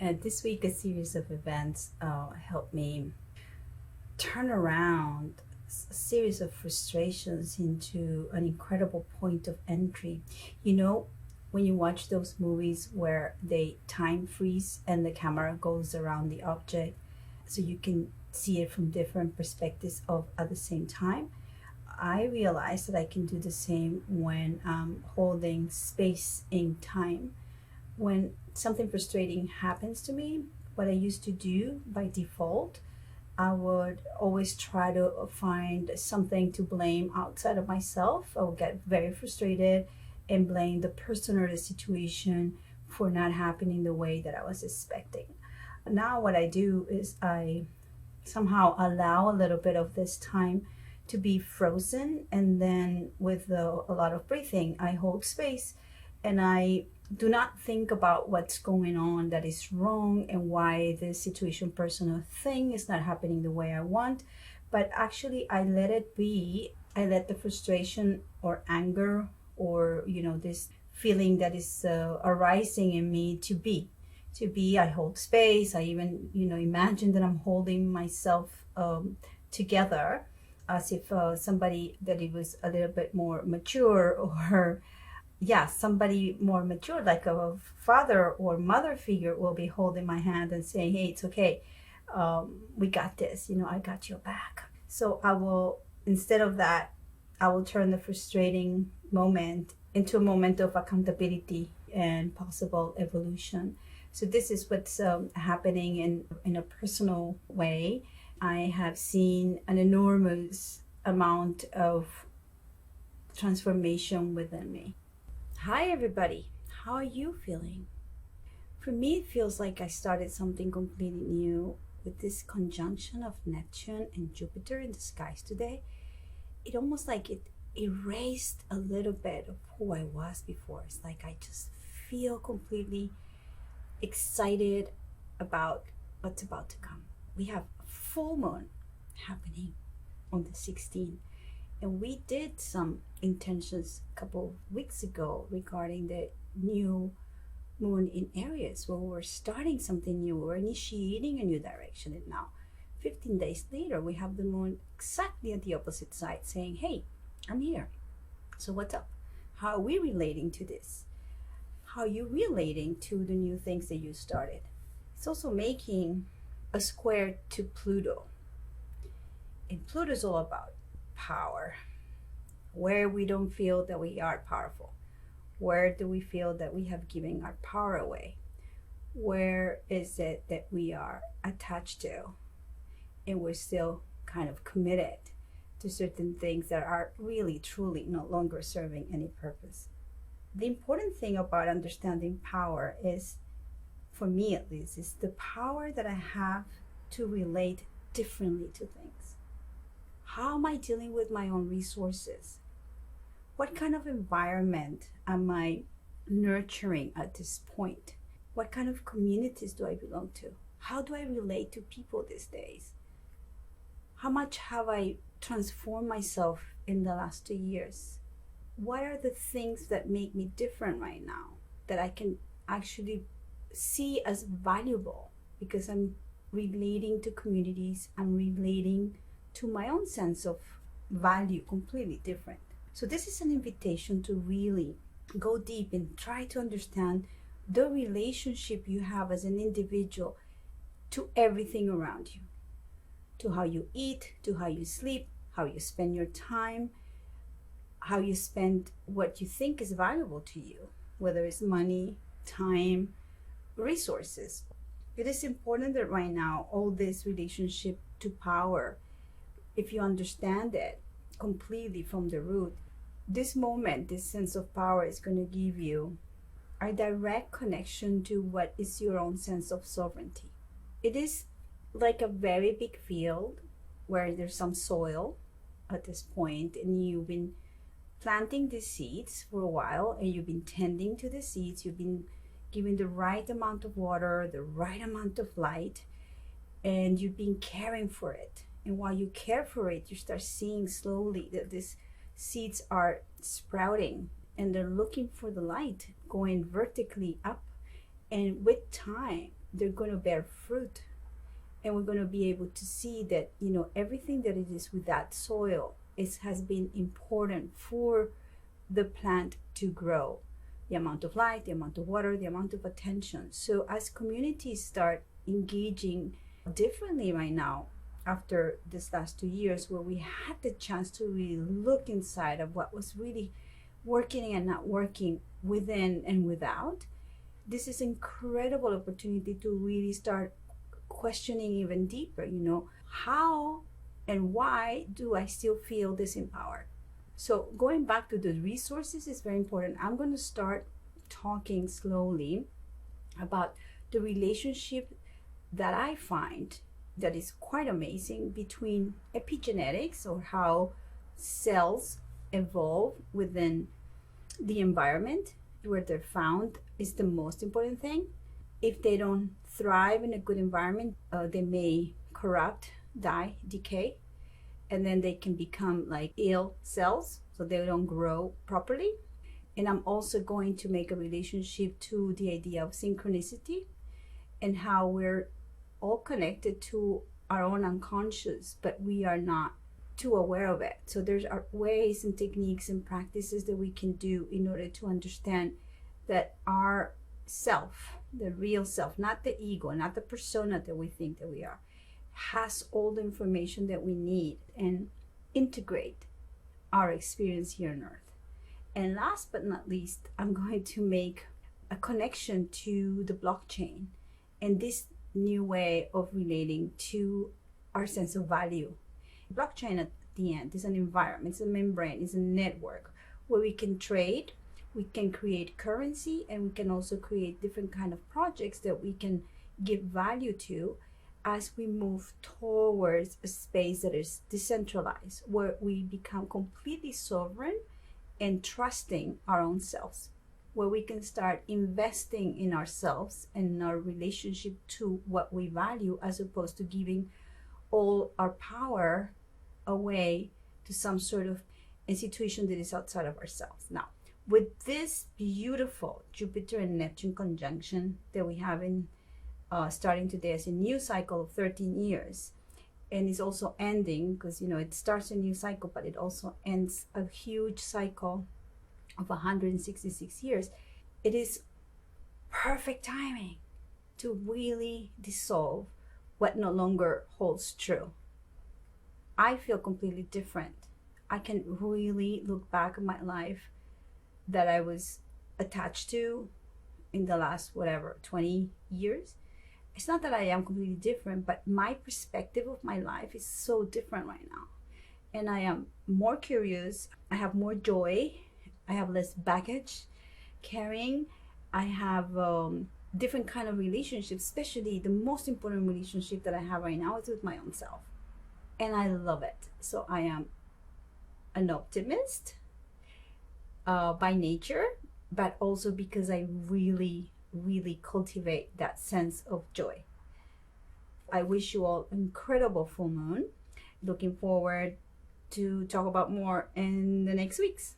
This week, a series of events helped me turn around a series of frustrations into an incredible point of entry. You know, when you watch those movies where they time freeze and the camera goes around the object so you can see it from different perspectives of at the same time, I realized that I can do the same when I'm holding space in time. When something frustrating happens to me, what I used to do by default, I would always try to find something to blame outside of myself. I would get very frustrated and blame the person or the situation for not happening the way that I was expecting. Now, what I do is I somehow allow a little bit of this time to be frozen, and then with a lot of breathing, I hold space and I do not think about what's going on that is wrong and why this situation, person, or thing is not happening the way I want, but actually I let it be. I let the frustration or anger or this feeling that is arising in me to be. I hold space. I even imagine that I'm holding myself together as if somebody that it was a little bit more mature, or somebody more mature, like a father or mother figure, will be holding my hand and saying, hey, it's okay, we got this, I got your back. So I will, instead of that, I will turn the frustrating moment into a moment of accountability and possible evolution. So this is what's happening in a personal way. I have seen an enormous amount of transformation within me. Hi everybody, how are you feeling? For me, it feels like I started something completely new with this conjunction of Neptune and Jupiter in the skies today. It almost like it erased a little bit of who I was before. It's like I just feel completely excited about what's about to come. We have a full moon happening on the 16th. And we did some intentions a couple of weeks ago regarding the new moon in Aries, where we're starting something new, we're initiating a new direction. And now, 15 days later, we have the moon exactly at the opposite side saying, hey, I'm here. So what's up? How are we relating to this? How are you relating to the new things that you started? It's also making a square to Pluto. And Pluto is all about power. Where we don't feel that we are powerful. Where do we feel that we have given our power away? Where is it that we are attached to and we're still kind of committed to certain things that are really, truly no longer serving any purpose? The important thing about understanding power is, for me at least, is the power that I have to relate differently to things. How am I dealing with my own resources? What kind of environment am I nurturing at this point? What kind of communities do I belong to? How do I relate to people these days? How much have I transformed myself in the last 2 years? What are the things that make me different right now that I can actually see as valuable because I'm relating to communities, I'm relating to my own sense of value completely different. So this is an invitation to really go deep and try to understand the relationship you have as an individual to everything around you, to how you eat, to how you sleep, how you spend your time, how you spend what you think is valuable to you, whether it's money, time, resources. It is important that right now, all this relationship to power, if you understand it completely from the root, this moment, this sense of power is going to give you a direct connection to what is your own sense of sovereignty. It is like a very big field where there's some soil at this point, and you've been planting the seeds for a while, and you've been tending to the seeds, you've been giving the right amount of water, the right amount of light, and you've been caring for it. And while you care for it, you start seeing slowly that these seeds are sprouting and they're looking for the light, going vertically up. And with time, they're going to bear fruit. And we're going to be able to see that, everything that it is with that soil has been important for the plant to grow. The amount of light, the amount of water, the amount of attention. So as communities start engaging differently right now, after this last 2 years, where we had the chance to really look inside of what was really working and not working within and without, this is an incredible opportunity to really start questioning even deeper, how and why do I still feel disempowered? So going back to the resources is very important. I'm going to start talking slowly about the relationship that I find that is quite amazing between epigenetics, or how cells evolve within the environment where they're found, is the most important thing. If they don't thrive in a good environment, they may corrupt, die, decay, and then they can become like ill cells, so they don't grow properly. And I'm also going to make a relationship to the idea of synchronicity and how we're all connected to our own unconscious, but we are not too aware of it. So there's ways and techniques and practices that we can do in order to understand that our self, the real self, not the ego, not the persona that we think that we are, has all the information that we need and integrate our experience here on earth. And last but not least, I'm going to make a connection to the blockchain and this new way of relating to our sense of value. Blockchain at the end is an environment, it's a membrane, it's a network where we can trade, we can create currency, and we can also create different kind of projects that we can give value to as we move towards a space that is decentralized, where we become completely sovereign and trusting our own selves, where we can start investing in ourselves and in our relationship to what we value, as opposed to giving all our power away to some sort of institution that is outside of ourselves. Now, with this beautiful Jupiter and Neptune conjunction that we have in starting today as a new cycle of 13 years, and is also ending, because it starts a new cycle, but it also ends a huge cycle of 166 years. It is perfect timing to really dissolve what no longer holds true. I feel completely different. I can really look back at my life that I was attached to in the last 20 years. It's not that I am completely different, but my perspective of my life is so different right now. And I am more curious, I have more joy, I have less baggage carrying, I have different kind of relationships, especially the most important relationship that I have right now is with my own self. And I love it. So I am an optimist by nature, but also because I really cultivate that sense of joy. I wish you all an incredible full moon. Looking forward to talk about more in the next weeks.